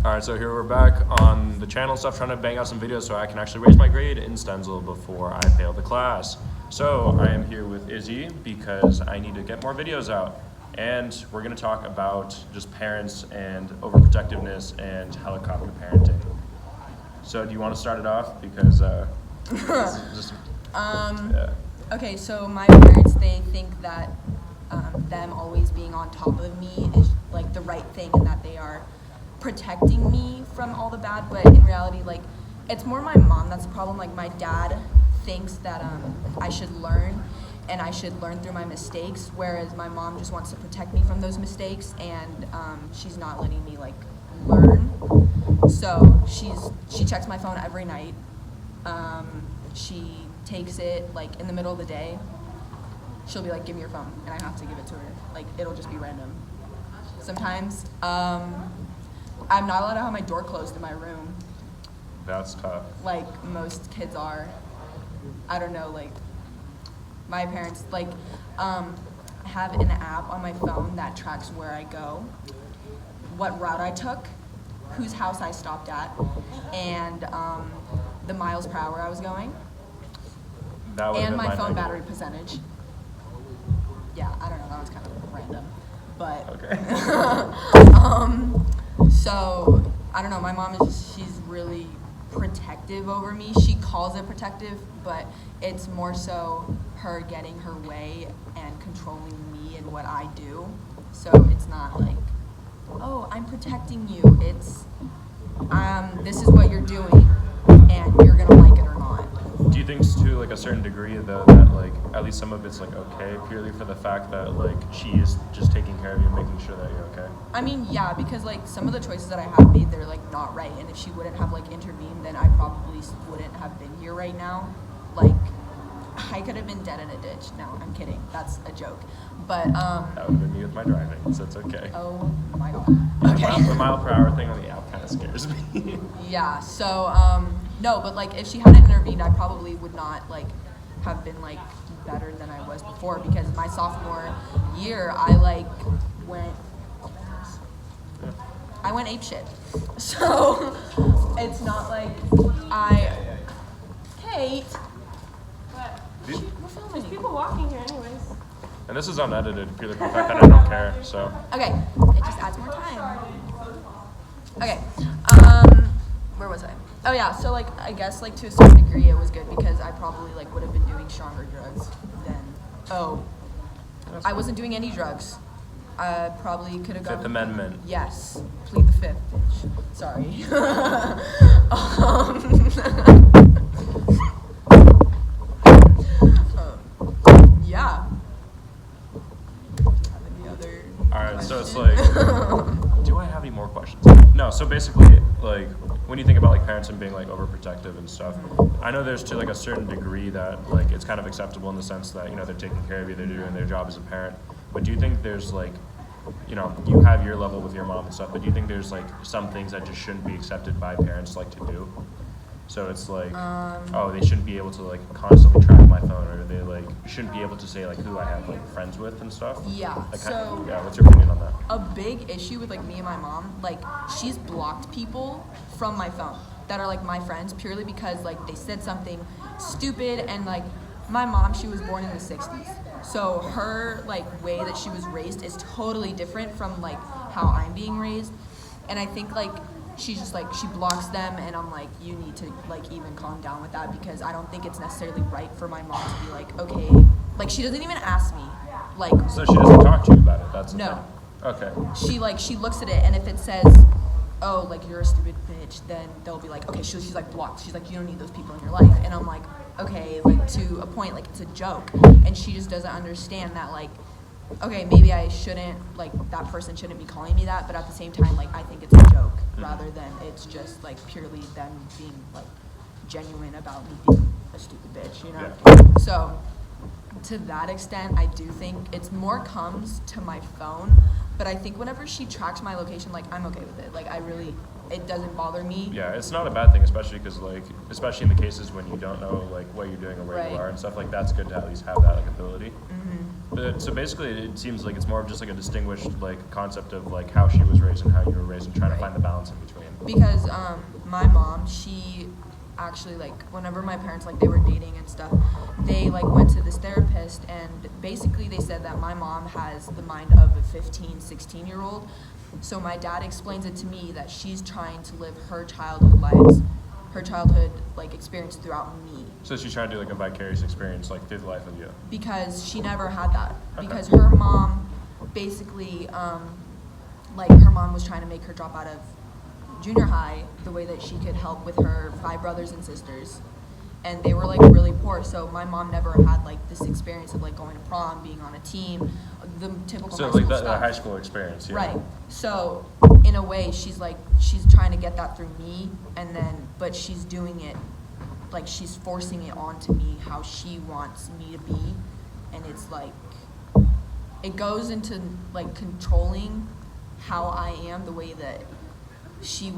Alright, so here we're back on the channel stuff, trying to bang out some videos so I can actually raise my grade in Stenzel before I fail the class. So I am here with Izzy because I need to get more videos out. And we're going to talk about just parents and overprotectiveness and helicopter parenting. So do you want to start it off? Because Okay, so my parents, they think that them always being on top of me is like the right thing and that they are protecting me from all the bad, but in reality, like, it's more my mom that's the problem. Like, my dad thinks that I should learn and I should learn through my mistakes, whereas my mom just wants to protect me from those mistakes, and she's not letting me like learn. So she checks my phone every night. She takes it like in the middle of the day. She'll be like, give me your phone, and I have to give it to her. Like, it'll just be random. Sometimes I'm not allowed to have my door closed in my room. that's tough. Like most kids are. I don't know, like my parents like have an app on my phone that tracks where I go, what route I took, whose house I stopped at, and the miles per hour I was going, and my phone battery percentage. Yeah, I don't know, that was kind of random, but Okay. So I don't know, my mom she's really protective over me. She calls it protective, but it's more so her getting her way and controlling me and what I do. So it's not like, oh, I'm protecting you. It's this is what you're doing and you're gonna like it or not. Do you think to like a certain degree though that like at least some of it's like okay purely for the fact that like she is just taking care of you and making sure that you're okay? I mean, yeah, because like some of the choices that I have made, they're like not right, and if she wouldn't have like intervened, then I probably wouldn't have been here right now. Like, I could have been dead in a ditch. No, I'm kidding. That's a joke. But That would have been me with my driving, so it's okay. oh my god. The Okay. mile per hour thing on the app kind of scares me. Yeah. So no, but like if she hadn't intervened, I probably would not like have been like better than I was before, because my sophomore year I like went apeshit. So it's not like Kate. What? These- We're filming. There's people walking here anyways. And this is unedited purely for the fact that I don't care, so. Okay, it just adds more time. Okay, where was I? Oh yeah, so like I guess like to a certain degree it was good because I probably like would have been doing stronger drugs than. Oh, I wasn't doing any drugs. I probably could have gone. Fifth Amendment. Yes, plead the fifth, bitch. Sorry. Yeah. Have any other Alright, so it's questions? like, do I have any more questions? No, so basically, like, when you think about like parents and being like overprotective and stuff, I know there's to like a certain degree that like it's kind of acceptable in the sense that, you know, they're taking care of you, they're doing their job as a parent. But do you think there's like, you know, you have your level with your mom and stuff, but do you think there's like some things that just shouldn't be accepted by parents like to do? So it's like, oh, they shouldn't be able to like constantly track my phone, or they like shouldn't be able to say like who I have like friends with and stuff. Yeah. Like, So yeah, what's your opinion on that? a big issue with like me and my mom, like she's blocked people from my phone that are like my friends purely because like they said something stupid, and like my mom, she was born in the 60s. So her like way that she was raised is totally different from like how I'm being raised. And I think like she's just like, she blocks them, and I'm like, you need to like even calm down with that, because I don't think it's necessarily right for my mom to be like, okay, like she doesn't even ask me, like, So she doesn't talk to you about it, that's the no. thing. Okay. She looks at it, and if it says, oh, like you're a stupid bitch, then they'll be like, okay, she's like blocked. She's like, you don't need those people in your life. And I'm like, okay, like to a point, like it's a joke. And she just doesn't understand that, like, okay, maybe I shouldn't, like that person shouldn't be calling me that, but at the same time, like I think it's a joke rather than it's just like purely them being like genuine about me being a stupid bitch, you know? Yeah. So to that extent, I do think it's more comes to my phone, but I think whenever she tracks my location, like I'm okay with it. Like it doesn't bother me. Yeah, it's not a bad thing, especially because like, especially in the cases when you don't know like what you're doing or where you Right. are and stuff like that's good to at least have that like ability. Mm-hmm. But so basically, it seems like it's more of just like a distinguished like concept of like how she was raised and how you were raised, and trying to Right. find the balance in between. Because my mom, she actually, like, whenever my parents, like, they were dating and stuff, they, like, went to this therapist, and basically they said that my mom has the mind of a 15, 16-year-old. So my dad explains it to me that she's trying to live her childhood, like, experience throughout me. So she's trying to do like a vicarious experience like through the life of you. Because she never had that. Okay. Because her mom basically, like, her mom was trying to make her drop out of junior high the way that she could help with her 5 brothers and sisters. And they were, like, really poor. So my mom never had, like, this experience of, like, going to prom, being on a team, the typical So high like school the stuff. high school experience, yeah. Right. So in a way, she's trying to get that through me, but she's doing it, like, she's forcing it onto me how she wants me to be, and it's like, it goes into, like, controlling how I am the way that she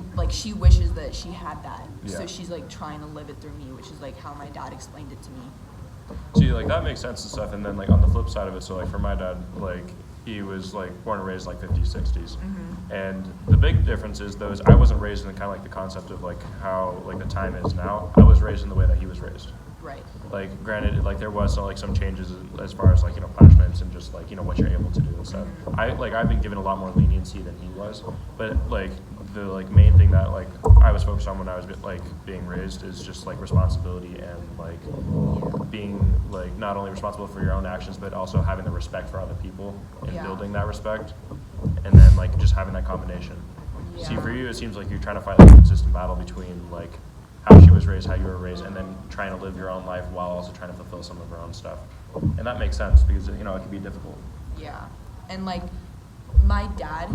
wishes that she had that. Yeah. So she's, like, trying to live it through me, which is, like, how my dad explained it to me. See, like that makes sense and stuff. And then like on the flip side of it, so like for my dad, like he was like born and raised like 50s, 60s. And the big difference is those I wasn't raised in kind of like the concept of like how like the time is now. I was raised in the way that he was raised. Right. Like granted, like there was some changes as far as like punishments and just like what you're able to do and stuff. I've been given a lot more leniency than he was, but like the like main thing that like I was focused on when I was like being raised is just like responsibility and like being like not only responsible for your own actions but also having the respect for other people and Yeah. building that respect, and then like just having that combination. Yeah. See, for you it seems like you're trying to fight like a consistent battle between like how she was raised, how you were raised, and then trying to live your own life while also trying to fulfill some of her own stuff. And that makes sense because it can be difficult. Yeah. And, like, my dad,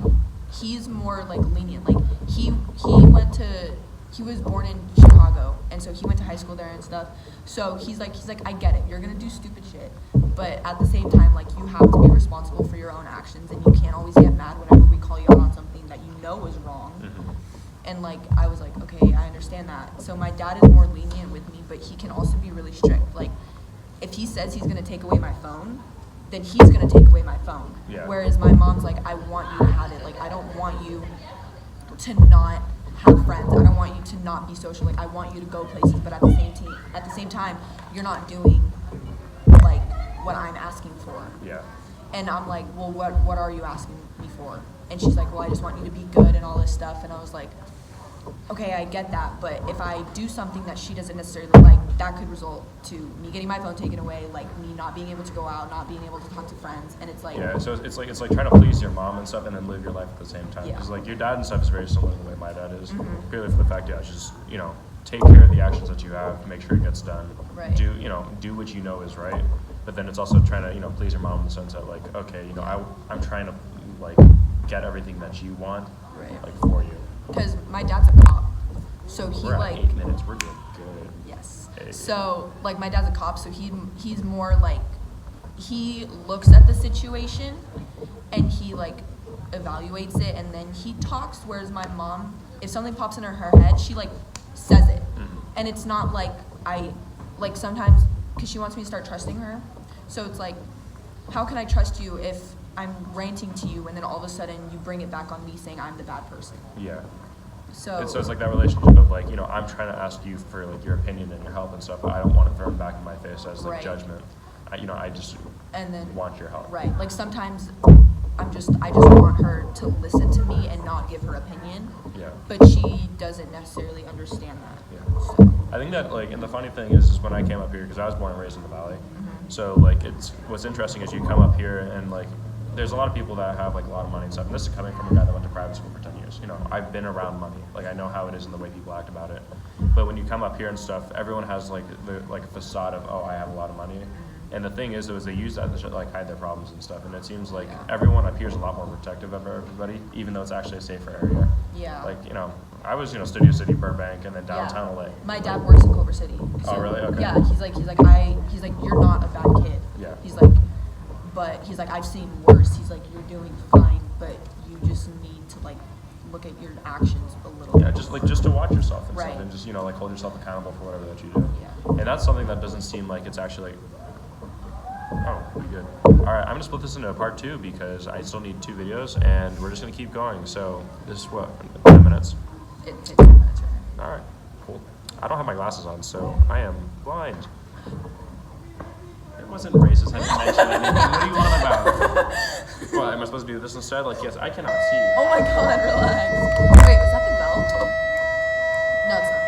he's more, like, lenient. Like, he was born in Chicago, and so he went to high school there and stuff. So he's like, I get it. You're gonna do stupid shit, but at the same time, like, you have to be responsible for your own actions, and you can't always get mad whenever we call you out on something that you know is wrong. And, like, I was like, okay, I understand that. So my dad is more lenient with me, but he can also be really strict. Like, if he says he's gonna take away my phone, then he's gonna take away my phone. Yeah. Whereas my mom's like, I want you to have it. Like, I don't want you to not have friends. I don't want you to not be social. Like, I want you to go places, but at the same time, you're not doing, like, what I'm asking for. Yeah. And I'm like, well, what are you asking me for? And she's like, well, I just want you to be good and all this stuff. And I was like, okay, I get that, but if I do something that she doesn't necessarily like, that could result to me getting my phone taken away, like me not being able to go out, not being able to talk to friends, and it's like, Yeah, so it's like trying to please your mom and stuff, and then live your life at the same time. Yeah. Because like your dad and stuff is very similar to the way my dad is. Purely for the fact, just take care of the actions that you have, make sure it gets done. Right. Do what you know is right. But then it's also trying to please your mom in the sense that like, okay, I'm trying to like get everything that you want, Right. like for you. because my dad's a cop, so he We're at like 8 minutes. We're doing good. yes. Hey. So like my dad's a cop, so he's more like he looks at the situation and he like evaluates it and then he talks. Whereas my mom, if something pops into her head, she like says it, and it's not like I like sometimes because she wants me to start trusting her. So it's like, how can I trust you if I'm ranting to you and then all of a sudden you bring it back on me saying I'm the bad person? Yeah. So And so it's like that relationship of like, I'm trying to ask you for like your opinion and your help and stuff, but I don't want it thrown back in my face as like Right. judgment. I just and then want your help. right, like sometimes I just want her to listen to me and not give her opinion, Yeah. but she doesn't necessarily understand that. Yeah. So I think that like, and the funny thing is when I came up here, because I was born and raised in the Valley, so like what's interesting is you come up here and like there's a lot of people that have like a lot of money and stuff, and this is coming from a guy that went to private school for 10 years. I've been around money, like I know how it is and the way people act about it. But when you come up here and stuff, everyone has like a facade of, oh, I have a lot of money. And the thing is they use that to like hide their problems and stuff. And it seems like everyone up here is a lot more protective of everybody, even though it's actually a safer area. yeah. Like, I was, Studio City, Burbank, and then downtown LA. My dad works in Culver City. Oh, really? Okay. Yeah, he's like you're not a bad kid. Yeah. He's like I've seen worse. He's like, you're doing fine, but you just need to like look at your actions a little Yeah, bit. just to watch yourself and Right. stuff, and just like hold yourself accountable for whatever that you do. Yeah. And that's something that doesn't seem like it's actually like, oh, pretty good. All right, I'm gonna split this into a part 2 because I still need 2 videos, and we're just gonna keep going. So this is what 10 minutes. it 15 minutes for her. All right, cool. I don't have my glasses on, so I am blind. It wasn't racist. I didn't mention anything. What do you want about? What, am I supposed to do this instead? Like, yes, I cannot see. Oh my god, relax. Wait, was that the bell? No, it's not.